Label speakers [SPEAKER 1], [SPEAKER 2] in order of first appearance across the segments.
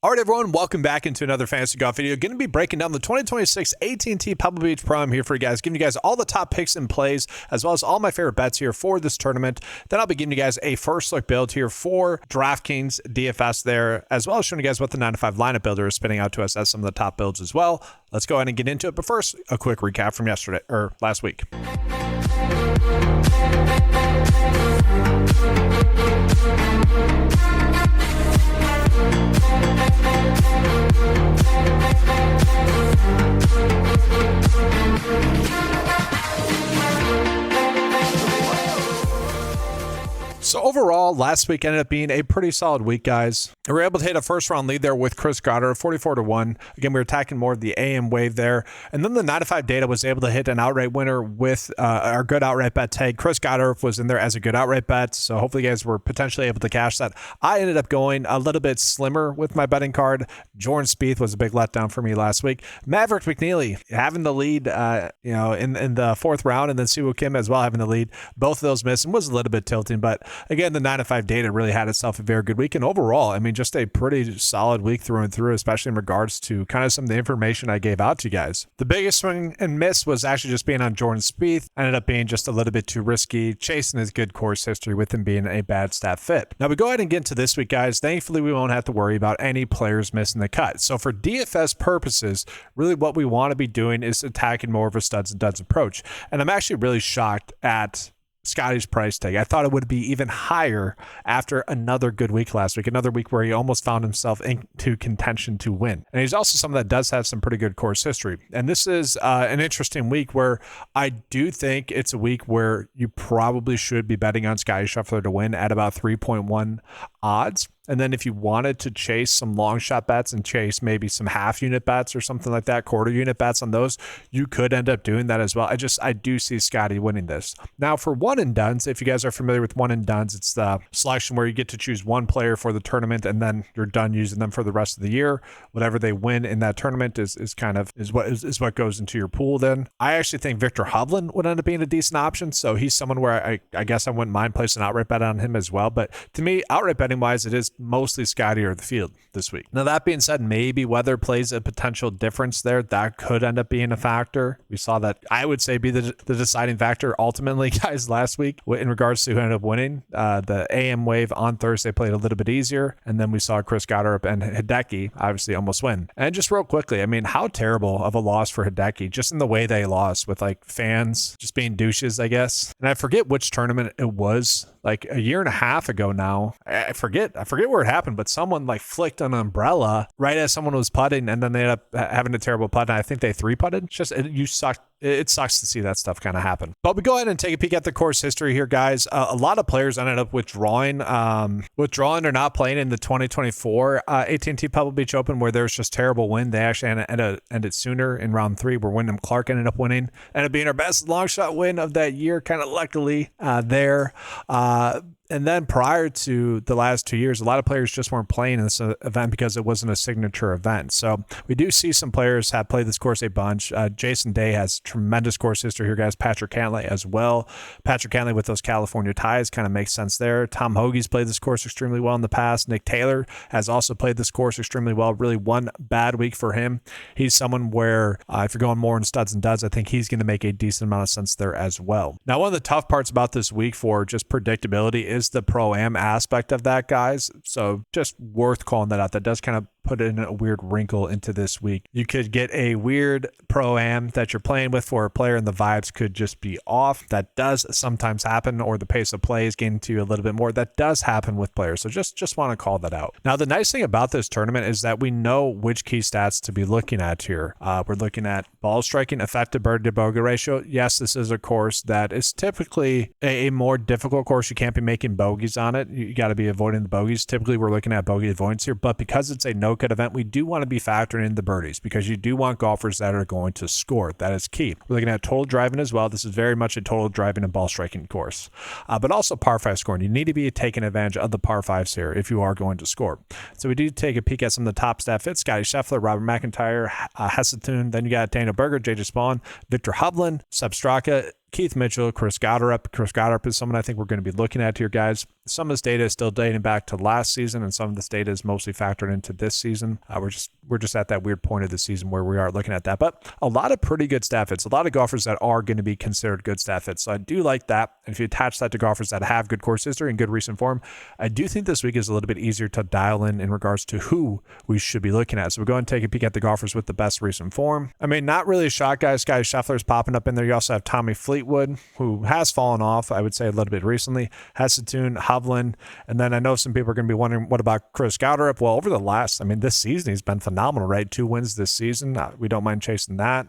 [SPEAKER 1] All right, everyone, welcome back into another Fantasy Golf video. Going to be breaking down the 2026 AT&T Pebble Beach Pro. I'm here for you guys, giving you guys all the top picks and plays, as well as all my favorite bets here for this tournament. Then I'll be giving you guys a first look build here for DraftKings DFS there, as well as showing you guys what the 9 to 5 lineup builder is spinning out to us as some of the top builds as well. Let's go ahead and get into it. But first, a quick recap from yesterday or last week. So overall, last week ended up being a pretty solid week, guys. We were able to hit a first-round lead there with Chris Goddard, 44-1. Again, we were attacking more of the AM wave there. And then the 9 to 5 data was able to hit an outright winner with our good outright bet tag. Chris Goddard was in there as a good outright bet, so hopefully you guys were potentially able to cash that. I ended up going a little bit slimmer with my betting card. Jordan Spieth was a big letdown for me last week. Maverick McNeely having the lead, in the fourth round, and then Siwoo Kim as well having the lead. Both of those missed and was a little bit tilting, but again, the 9 to 5 data really had itself a very good week. And overall, I mean, just a pretty solid week through and through, especially in regards to kind of some of the information I gave out to you guys. The biggest swing and miss was actually just being on Jordan Spieth. Ended up being just a little bit too risky, chasing his good course history with him being a bad stat fit. Now we go ahead and get into this week, guys. Thankfully, we won't have to worry about any players missing the cut. So for DFS purposes, really what we want to be doing is attacking more of a studs and duds approach. And I'm actually really shocked at Scotty's price tag. I thought it would be even higher after another good week last week, another week where he almost found himself into contention to win. And he's also someone that does have some pretty good course history. And this is an interesting week where I do think it's a week where you probably should be betting on Scotty Scheffler to win at about 3.1 odds. And then if you wanted to chase some long shot bets and chase maybe some half unit bets or something like that, quarter unit bets on those, you could end up doing that as well. I do see Scotty winning this. Now for one and dones, if you guys are familiar with one and dones, it's the selection where you get to choose one player for the tournament and then you're done using them for the rest of the year. Whatever they win in that tournament is what goes into your pool then. I actually think Viktor Hovland would end up being a decent option. So he's someone where I guess I wouldn't mind placing an outright bet on him as well. But to me, outright betting wise, it is mostly Scotty or the field this week. Now that being said, maybe weather plays a potential difference there. That could end up being a factor. We saw that, I would say, be the deciding factor ultimately, guys, last week in regards to who ended up winning. The AM wave on Thursday played a little bit easier, and then we saw Chris Goddard and Hideki obviously almost win. And just real quickly, I mean, how terrible of a loss for Hideki, just in the way they lost with like fans just being douches, I guess. And I forget which tournament it was, like a year and a half ago now. I forget where it happened, but someone like flicked an umbrella right as someone was putting, and then they ended up having a terrible putt. And I think they 3-putted. It sucks to see that stuff kind of happen. But we go ahead and take a peek at the course history here, guys. A lot of players ended up withdrawing or not playing in the 2024 AT&T Pebble Beach Open, where there's just terrible wind. They actually ended sooner in round 3, where Wyndham Clark ended up winning. Ended up being our best long shot win of that year, kind of luckily there. And then prior to the last 2 years, a lot of players just weren't playing in this event because it wasn't a signature event. So we do see some players have played this course a bunch. Jason Day has tremendous course history here, guys. Patrick Cantlay as well. Patrick Cantlay with those California ties kind of makes sense there. Tom Hoagie's played this course extremely well in the past. Nick Taylor has also played this course extremely well. Really one bad week for him. He's someone where if you're going more in studs and duds, I think he's going to make a decent amount of sense there as well. Now, one of the tough parts about this week for just predictability is the Pro-Am aspect of that, guys. So just worth calling that out. That does kind of put in a weird wrinkle into this week. You could get a weird Pro-Am that you're playing with for a player and the vibes could just be off. That does sometimes happen, or the pace of play is getting to you a little bit more. That does happen with players. So just want to call that out. Now, the nice thing about this tournament is that we know which key stats to be looking at here. We're looking at ball striking, effective birdie to bogey ratio. Yes, this is a course that is typically a more difficult course. You can't be making bogeys on it. You got to be avoiding the bogeys. Typically, we're looking at bogey avoidance here, but because it's a no-cut event, we do want to be factoring in the birdies because you do want golfers that are going to score. That is key. We're looking at total driving as well. This is very much a total driving and ball striking course, but also par 5 scoring. You need to be taking advantage of the par 5s here if you are going to score. So we do take a peek at some of the top stat fits. Scotty Scheffler, Robert McIntyre, Hesseltune. Then you got Daniel Berger, JJ Spawn, Viktor Hovland, Seb Straka. Keith Mitchell, Chris Goddard. Chris Goddard is someone I think we're going to be looking at here, guys. Some of this data is still dating back to last season, and some of this data is mostly factored into this season. We're just at that weird point of the season where we are looking at that. But a lot of pretty good stat fits, a lot of golfers that are going to be considered good stat fits. So I do like that. And if you attach that to golfers that have good course history and good recent form, I do think this week is a little bit easier to dial in regards to who we should be looking at. So we'll go and take a peek at the golfers with the best recent form. I mean, not really a shock, guys. Scotty Scheffler's popping up in there. You also have Tommy Fleetwood, who has fallen off, I would say, a little bit recently. Hessetune, Hovland, and then I know some people are going to be wondering, what about Chris Goddard? Well, over the last, this season, he's been phenomenal, right? 2 wins this season. We don't mind chasing that.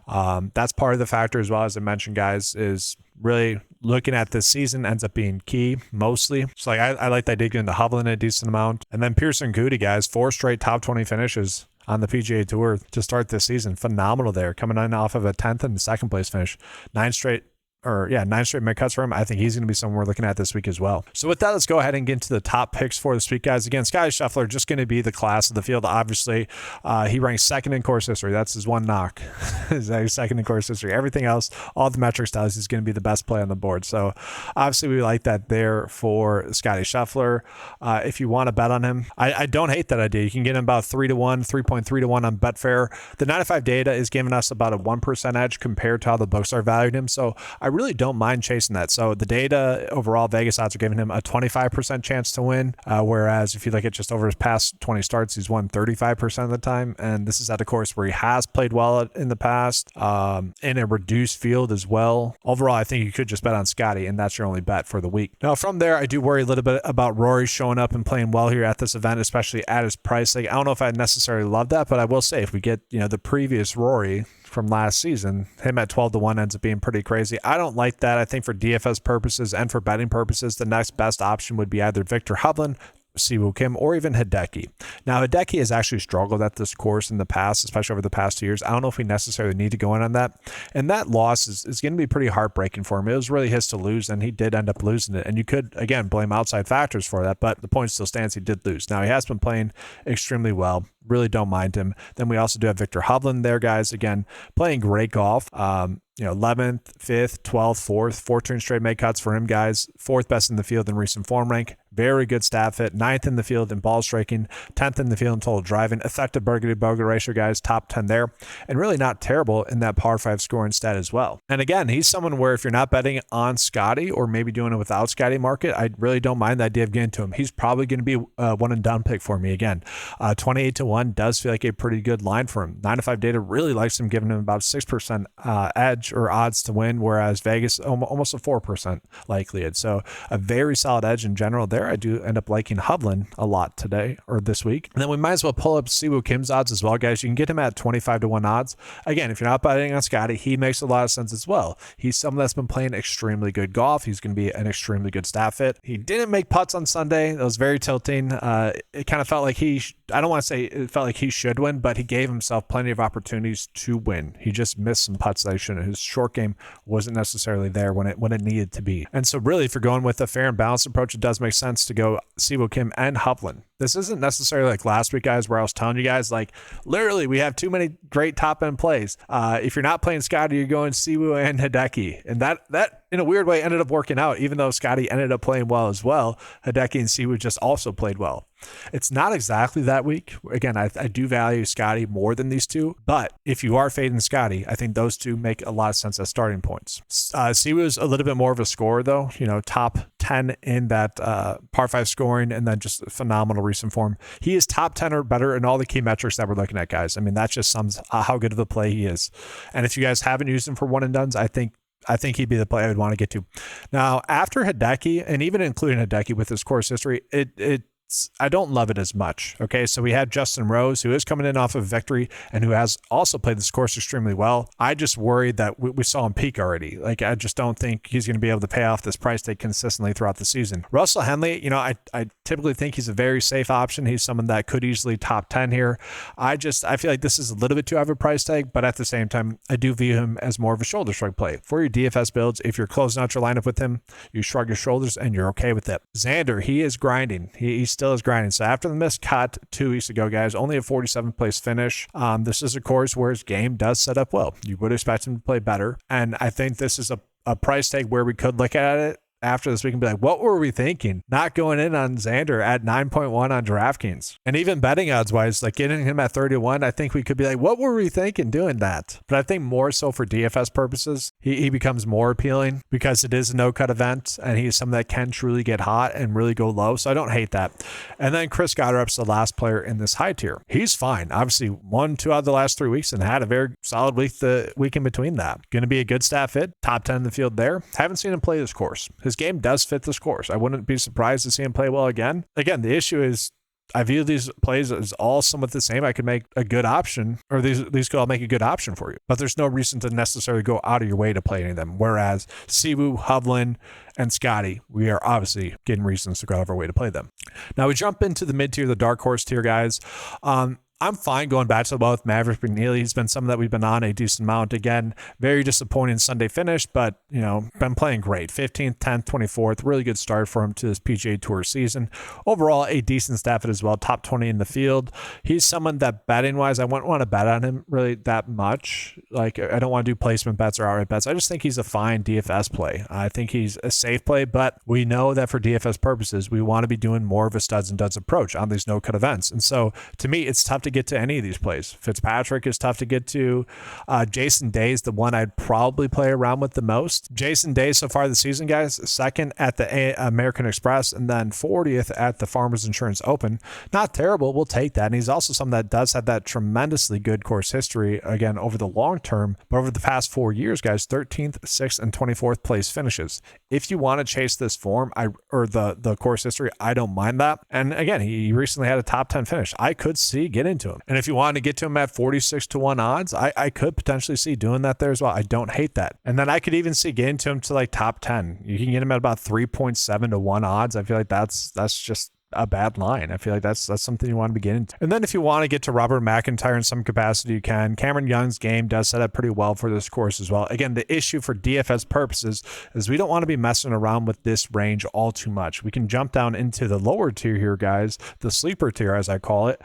[SPEAKER 1] That's part of the factor as well, as I mentioned, guys, is really looking at this season ends up being key mostly. So I like that I did get into Hovland a decent amount. And then Pearson Goody, guys, 4 straight top 20 finishes on the PGA Tour to start this season. Phenomenal there, coming in off of a 10th and second place finish. 9 straight mid cuts for him. I think he's going to be someone we're looking at this week as well. So with that, let's go ahead and get into the top picks for this week, guys. Again, Scotty Scheffler just going to be the class of the field. Obviously, he ranks second in course history. That's his one knock. He's second in course history. Everything else, all the metrics tell us he's going to be the best play on the board. So obviously, we like that there for Scotty Scheffler. If you want to bet on him, I don't hate that idea. You can get him about 3-1, 3.3-1 on Betfair. The 95 data is giving us about a 1% edge compared to how the books are valued him. So I really don't mind chasing that. So the data overall, Vegas odds are giving him a 25% chance to win, whereas if you look at just over his past 20 starts, he's won 35% of the time. And this is at a course where he has played well in the past, in a reduced field as well. Overall, I think you could just bet on Scotty, and that's your only bet for the week. Now, from there, I do worry a little bit about Rory showing up and playing well here at this event, especially at his price. I don't know if I necessarily love that, but I will say if we get the previous Rory from last season, him at 12-1 ends up being pretty crazy. I don't like that. I think for DFS purposes and for betting purposes, the next best option would be either Victor Hovland, Siwoo Kim, or even Hideki. Now, Hideki has actually struggled at this course in the past, especially over the past 2 years. I don't know if we necessarily need to go in on that. And that loss is going to be pretty heartbreaking for him. It was really his to lose, and he did end up losing it. And you could, again, blame outside factors for that, but the point still stands. He did lose. Now, he has been playing extremely well. Really don't mind him. Then we also do have Victor Hovland there, guys. Again, playing great golf. 11th, 5th, 12th, 4th, 14 straight make cuts for him, guys. 4th best in the field in recent form rank. Very good stat fit. 9th in the field in ball striking. 10th in the field in total driving. Effective birdie bogey ratio, guys. Top 10 there. And really not terrible in that par 5 scoring stat as well. And again, he's someone where if you're not betting on Scotty or maybe doing it without Scotty market, I really don't mind the idea of getting to him. He's probably going to be a one and done pick for me again. 28-1 does feel like a pretty good line for him. 9-5 data really likes him, giving him about 6% edge or odds to win, whereas Vegas almost a 4% likelihood. So a very solid edge in general there. I do end up liking Hovland a lot today or this week. And then we might as well pull up Siwoo Kim's odds as well, guys. You can get him at 25-1 odds. Again, if you're not betting on Scotty, he makes a lot of sense as well. He's someone that's been playing extremely good golf. He's going to be an extremely good stat fit. He didn't make putts on Sunday. That was very tilting. It kind of felt like I don't want to say it felt like he should win, but he gave himself plenty of opportunities to win. He just missed some putts that he shouldn't. His short game wasn't necessarily there when it needed to be. And so really, if you're going with a fair and balanced approach, it does make sense to go Siwoo Kim and Hovland. This isn't necessarily like last week, guys, where I was telling you guys, like, literally, we have too many great top-end plays. If you're not playing Scotty, you're going Siwoo and Hideki. And that in a weird way, ended up working out, even though Scotty ended up playing well as well. Hideki and Siwoo just also played well. It's not exactly that week. Again, I do value Scotty more than these two, but if you are fading Scotty, I think those two make a lot of sense as starting points. Siwoo's a little bit more of a scorer, though. Top 10 in that par 5 scoring, and then just phenomenal recent form. He is top 10 or better in all the key metrics that we're looking at, guys. That just sums how good of a play he is. And if you guys haven't used him for one and dones, I think he'd be the play I would want to get to. Now, after Hideki, and even including Hideki with his course history, I don't love it as much. Okay, so we have Justin Rose, who is coming in off of victory and who has also played this course extremely well. I just worried that we saw him peak already. Like, I just don't think he's going to be able to pay off this price tag consistently throughout the season. Russell Henley, I typically think he's a very safe option. He's someone that could easily top 10 here. I feel like this is a little bit too high of a price tag, but at the same time, I do view him as more of a shoulder shrug play. For your DFS builds, if you're closing out your lineup with him, you shrug your shoulders and you're okay with it. Xander, he is grinding. He's still is grinding. So after the missed cut 2 weeks ago, guys, only a 47th place finish. This is a course where his game does set up well. You would expect him to play better. And I think this is a price tag where we could look at it after this week and be like, what were we thinking? Not going in on Xander at 9.1 on DraftKings. And even betting odds wise, like getting him at 30-1, I think we could be like, what were we thinking doing that? But I think more so for DFS purposes, he becomes more appealing because it is a no-cut event and he's someone that can truly get hot and really go low. So I don't hate that. And then Chris Gotterup's the last player in this high tier. He's fine. Obviously, 1-2 out of the last 3 weeks and had a very solid week the week in between that. Going to be a good stat fit, top 10 in the field there. Haven't seen him play this course. His game does fit this course. I wouldn't be surprised to see him play well again. Again, the issue is I view these plays as all somewhat the same. I could make a good option, or these could all make a good option for you. But there's no reason to necessarily go out of your way to play any of them. Whereas Siwoo, Hovland, and Scotty, we are obviously getting reasons to go out of our way to play them. Now we jump into the mid tier, the dark horse tier, guys. I'm fine going back to the well with Maverick McNeely. He's been someone that we've been on a decent amount. Again, very disappointing Sunday finish, but, been playing great. 15th, 10th, 24th. Really good start for him to this PGA Tour season. Overall, a decent stat fit as well. Top 20 in the field. He's someone that betting-wise, I wouldn't want to bet on him really that much. Like, I don't want to do placement bets or outright bets. I just think he's a fine DFS play. I think he's a safe play, but we know that for DFS purposes, we want to be doing more of a studs and duds approach on these no-cut events. And so, to me, it's tough to get to any of these plays. Fitzpatrick is tough to get to. Jason Day is the one I'd probably play around with the most. Jason Day so far this season, guys, second at the American Express and then 40th at the Farmers Insurance Open. Not terrible. We'll take that. And he's also someone that does have that tremendously good course history, again, over the long term. But over the past 4 years, guys, 13th, 6th, and 24th place finishes. If you want to chase this form, or the course history, I don't mind that. And again, he recently had a top 10 finish. I could see get into him. And if you wanted to get to him at 46-1 odds, I could potentially see doing that there as well. I don't hate that. And then I could even see getting to him to like top 10. You can get him at about 3.7-1 odds. I feel like that's just a bad line. I feel like that's something you want to be getting into. And then if you want to get to Robert McIntyre in some capacity, you can. Cameron Young's game does set up pretty well for this course as well. Again, the issue for DFS purposes is we don't want to be messing around with this range all too much. We can jump down into the lower tier here, guys, the sleeper tier as I call it.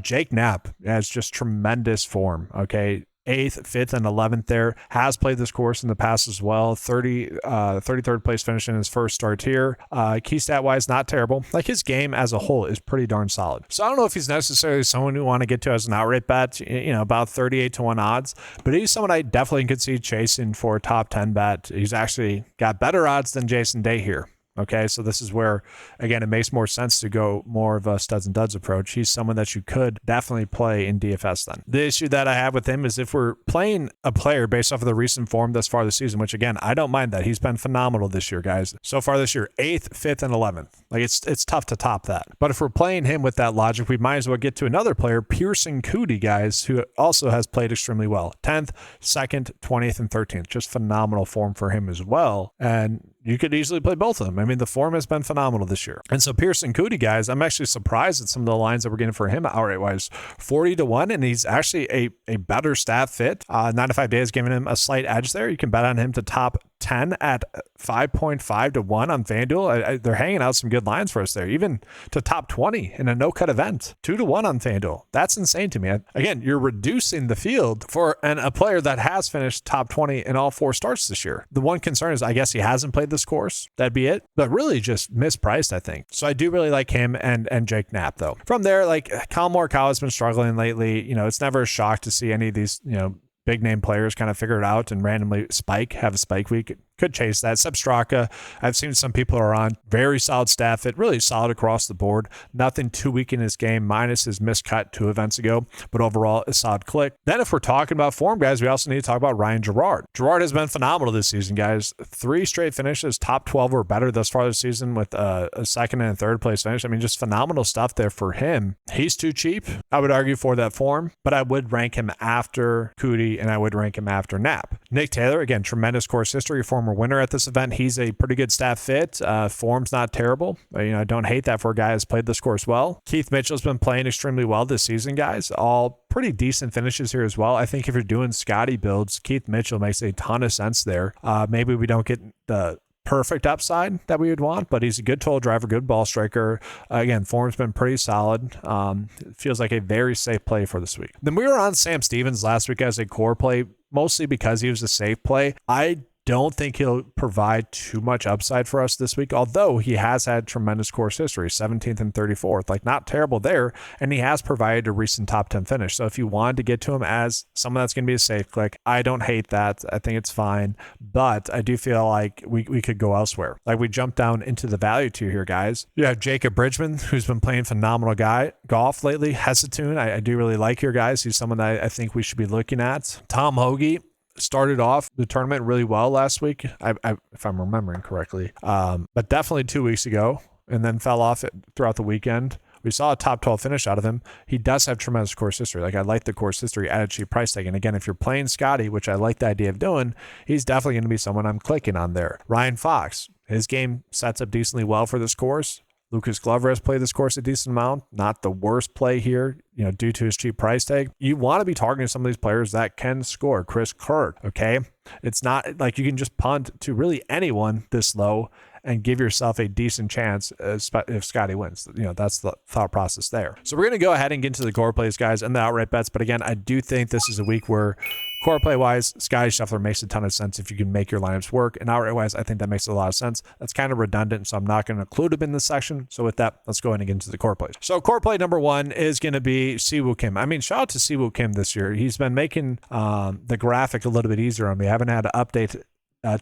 [SPEAKER 1] Jake Knapp has just tremendous form, okay? 8th, 5th, and 11th there. Has played this course in the past as well. 33rd place finish in his first start here. Key stat wise, not terrible. Like his game as a whole is pretty darn solid. So I don't know if he's necessarily someone you want to get to as an outright bet, about 38-1 odds, but he's someone I definitely could see chasing for a top 10 bet. He's actually got better odds than Jason Day here. Okay, so this is where, again, it makes more sense to go more of a studs and duds approach. He's someone that you could definitely play in DFS then. The issue that I have with him is if we're playing a player based off of the recent form thus far this season, which again, I don't mind that. He's been phenomenal this year, guys. So far this year, 8th, 5th, and 11th. Like it's tough to top that. But if we're playing him with that logic, we might as well get to another player, Pearson Coody, guys, who also has played extremely well. 10th, 2nd, 20th, and 13th. Just phenomenal form for him as well. And you could easily play both of them. I mean, the form has been phenomenal this year. And so Pearson Coody, guys, I'm actually surprised at some of the lines that we're getting for him outright-wise. 40-1, and he's actually a better stat fit. 9-to-5 days giving him a slight edge there. You can bet on him to top 10 at 5.5-1 on FanDuel. They're hanging out some good lines for us there, even to top 20 in a no-cut event. 2-1 on FanDuel. That's insane to me. Again, you're reducing the field for a player that has finished top 20 in all 4 starts this year. The one concern is I guess he hasn't played this course. That'd be it. But really just mispriced, I think. So I do really like him and Jake Knapp, though. From there, like Colin Morikawa has been struggling lately. It's never a shock to see any of these, big name players kind of figure it out and randomly have a spike week. Could chase that. Seb Straka, I've seen some people are on. Very solid stat fit, really solid across the board. Nothing too weak in his game, minus his miscut 2 events ago, but overall a solid click. Then if we're talking about form, guys, we also need to talk about Ryan Gerard. Gerard has been phenomenal this season, guys. 3 straight finishes, top 12 or better thus far this season with a 2nd and 3rd place finish. I mean, just phenomenal stuff there for him. He's too cheap, I would argue, for that form, but I would rank him after Coody and I would rank him after Knapp. Nick Taylor, again, tremendous course history, former winner at this event. He's a pretty good stat fit. Form's not terrible. I don't hate that for a guy who's played this course well. Keith Mitchell's been playing extremely well this season, guys. All pretty decent finishes here as well. I think if you're doing Scotty builds, Keith Mitchell makes a ton of sense there. Maybe we don't get the perfect upside that we would want, but he's a good total driver, good ball striker. Again, form's been pretty solid. It feels like a very safe play for this week. Then we were on Sam Stevens last week as a core play, mostly because he was a safe play. I don't think he'll provide too much upside for us this week, although he has had tremendous course history, 17th and 34th, like not terrible there, and he has provided a recent top 10 finish. So if you wanted to get to him as someone that's going to be a safe click, I don't hate that. I think it's fine, but I do feel like we could go elsewhere. Like we jump down into the value tier here, guys. You have Jacob Bridgman, who's been playing phenomenal golf lately. Hesitune, I do really like here, guys. He's someone that I think we should be looking at. Tom Hoagie started off the tournament really well last week, if I'm remembering correctly, but definitely 2 weeks ago, and then fell off throughout the weekend. We saw a top 12 finish out of him. He does have tremendous course history. Like I like the course history at a cheap price tag. And again, if you're playing Scotty, which I like the idea of doing, he's definitely going to be someone I'm clicking on there. Ryan Fox, his game sets up decently well for this course. Lucas Glover has played this course a decent amount. Not the worst play here, due to his cheap price tag. You want to be targeting some of these players that can score. Chris Kirk, okay? It's not like you can just punt to really anyone this low and give yourself a decent chance if Scotty wins. That's the thought process there. So we're going to go ahead and get into the core plays, guys, and the outright bets. But again, I do think this is a week where core play wise, Scotty Scheffler makes a ton of sense if you can make your lineups work. And outright wise, I think that makes a lot of sense. That's kind of redundant, so I'm not going to include him in this section. So with that, let's go ahead and get into the core plays. So core play number one is going to be Siwoo Kim. I mean, shout out to Siwoo Kim this year. He's been making the graphic a little bit easier on me. I haven't had to update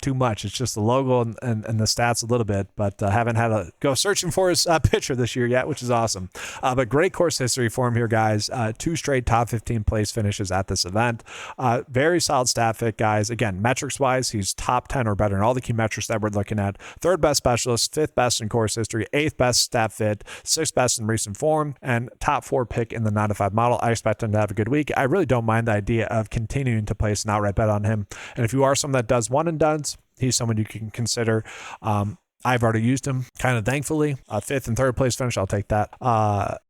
[SPEAKER 1] too much. It's just the logo and the stats a little bit, but haven't had to go searching for his picture this year yet, which is awesome. But great course history for him here, guys. 2 straight top 15 place finishes at this event. Very solid stat fit, guys. Again, metrics wise, he's top 10 or better in all the key metrics that we're looking at. 3rd best specialist, 5th best in course history, 8th best stat fit, 6th best in recent form, and top 4 pick in the 9 to 5 model. I expect him to have a good week. I really don't mind the idea of continuing to place an outright bet on him. And if you are someone that does one and done's, he's someone you can consider. I've already used him, kind of thankfully. 5th and 3rd place finish, I'll take that.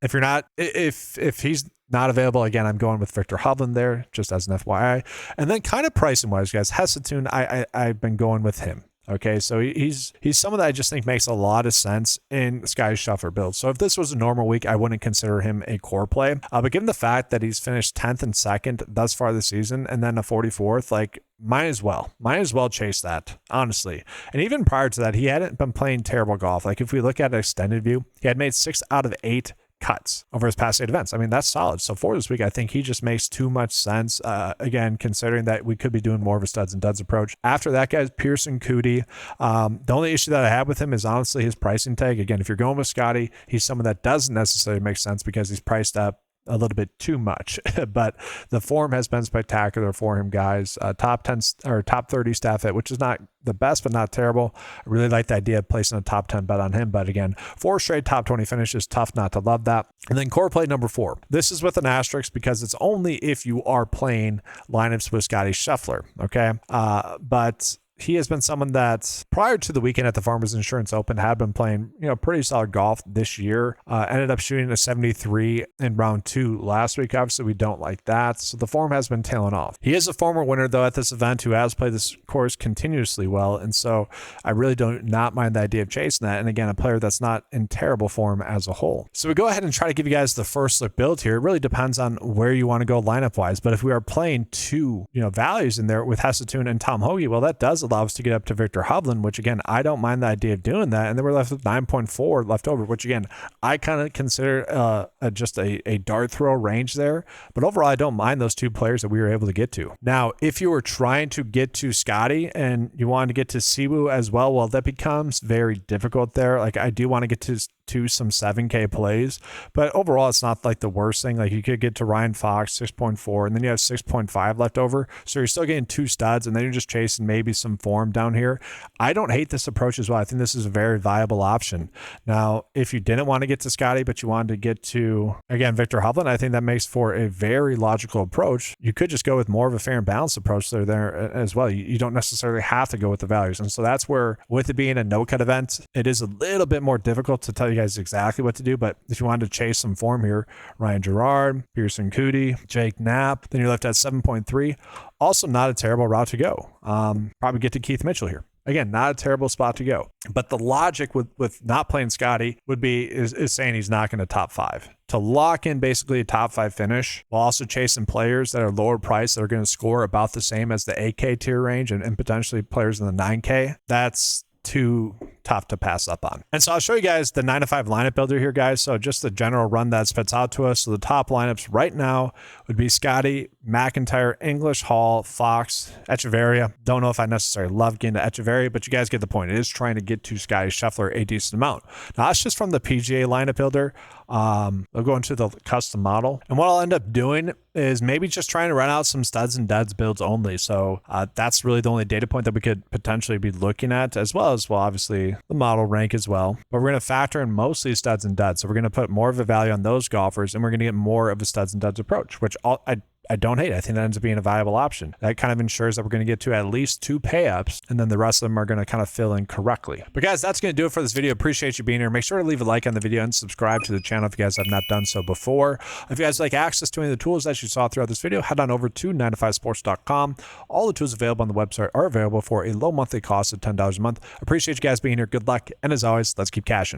[SPEAKER 1] If you're not, if he's not available, again, I'm going with Victor Hovland there, just as an FYI. And then kind of pricing wise, guys, Hesitune, I've been going with him. Okay, so he's someone that I just think makes a lot of sense in Scotty Scheffler build. So if this was a normal week, I wouldn't consider him a core play. But given the fact that he's finished 10th and 2nd thus far this season, and then a 44th, like might as well chase that, honestly. And even prior to that, he hadn't been playing terrible golf. Like if we look at an extended view, he had made 6 out of 8 cuts over his past 8 events. I mean, that's solid. So for this week, I think he just makes too much sense. Again, considering that we could be doing more of a studs and duds approach. After that, guys, Pearson Cootie. The only issue that I have with him is honestly his pricing tag. Again, if you're going with Scotty, he's someone that doesn't necessarily make sense because he's priced up a little bit too much, but the form has been spectacular for him, guys. Top 10 or top 30 stat fit, which is not the best, but not terrible. I really like the idea of placing a top 10 bet on him, but again, 4 straight top 20 finishes, tough not to love that. And then core play number 4. This is with an asterisk because it's only if you are playing lineups with Scotty Scheffler, okay? But he has been someone that prior to the weekend at the Farmers Insurance Open had been playing, pretty solid golf this year. Ended up shooting a 73 in round 2 last week. Obviously, we don't like that. So the form has been tailing off. He is a former winner, though, at this event who has played this course continuously well. And so I really do not mind the idea of chasing that. And again, a player that's not in terrible form as a whole. So we go ahead and try to give you guys the first look build here. It really depends on where you want to go lineup wise. But if we are playing 2, values in there with Hesitune and Tom Hoagie, well, that does allow us to get up to Victor Hovland, which again, I don't mind the idea of doing that. And then we're left with 9.4 left over, which again, I kind of consider just a dart throw range there. But overall, I don't mind those 2 players that we were able to get to. Now, if you were trying to get to Scotty and you wanted to get to Siwoo as well, that becomes very difficult there. Like I do want to get to some 7K plays, but overall it's not like the worst thing. Like you could get to Ryan Fox 6.4 and then you have 6.5 left over, so you're still getting 2 studs and then you're just chasing maybe some form down here. I don't hate this approach as well. I think this is a very viable option. Now if you didn't want to get to Scotty but you wanted to get to, again, Victor Hovland, I think that makes for a very logical approach. You could just go with more of a fair and balanced approach there as well. You don't necessarily have to go with the values, and so that's where, with it being a no cut event, it is a little bit more difficult to tell you guys exactly what to do. But if you wanted to chase some form here, Ryan Gerard, Pearson Cootie, Jake Knapp, then you're left at 7.3. Also not a terrible route to go. Probably get to Keith Mitchell here. again, not a terrible spot to go. But the logic with not playing Scotty would be is saying he's not going to top 5. To lock in basically a top 5 finish while also chasing players that are lower priced that are going to score about the same as the 8K tier range and potentially players in the 9K, that's too tough to pass up on. And so I'll show you guys the 9 to 5 lineup builder here, guys. So just the general run that spits out to us. So the top lineups right now would be Scotty, McIntyre, English, Hall, Fox, Echeverria. Don't know if I necessarily love getting to Echeverria, but you guys get the point. It is trying to get to Scotty Scheffler a decent amount. Now that's just from the PGA lineup builder. I'll go into the custom model, and what I'll end up doing is maybe just trying to run out some studs and duds builds only. So that's really the only data point that we could potentially be looking at, as well as, well, obviously the model rank as well. But we're going to factor in mostly studs and duds. So we're going to put more of a value on those golfers, and we're going to get more of a studs and duds approach, which I don't hate. I think that ends up being a viable option. That kind of ensures that we're going to get to at least 2 pay-ups, and then the rest of them are going to kind of fill in correctly. But guys, that's going to do it for this video. Appreciate you being here. Make sure to leave a like on the video and subscribe to the channel if you guys have not done so before. If you guys like access to any of the tools that you saw throughout this video, head on over to 9to5sports.com. All the tools available on the website are available for a low monthly cost of $10 a month. Appreciate you guys being here. Good luck. And as always, let's keep cashing.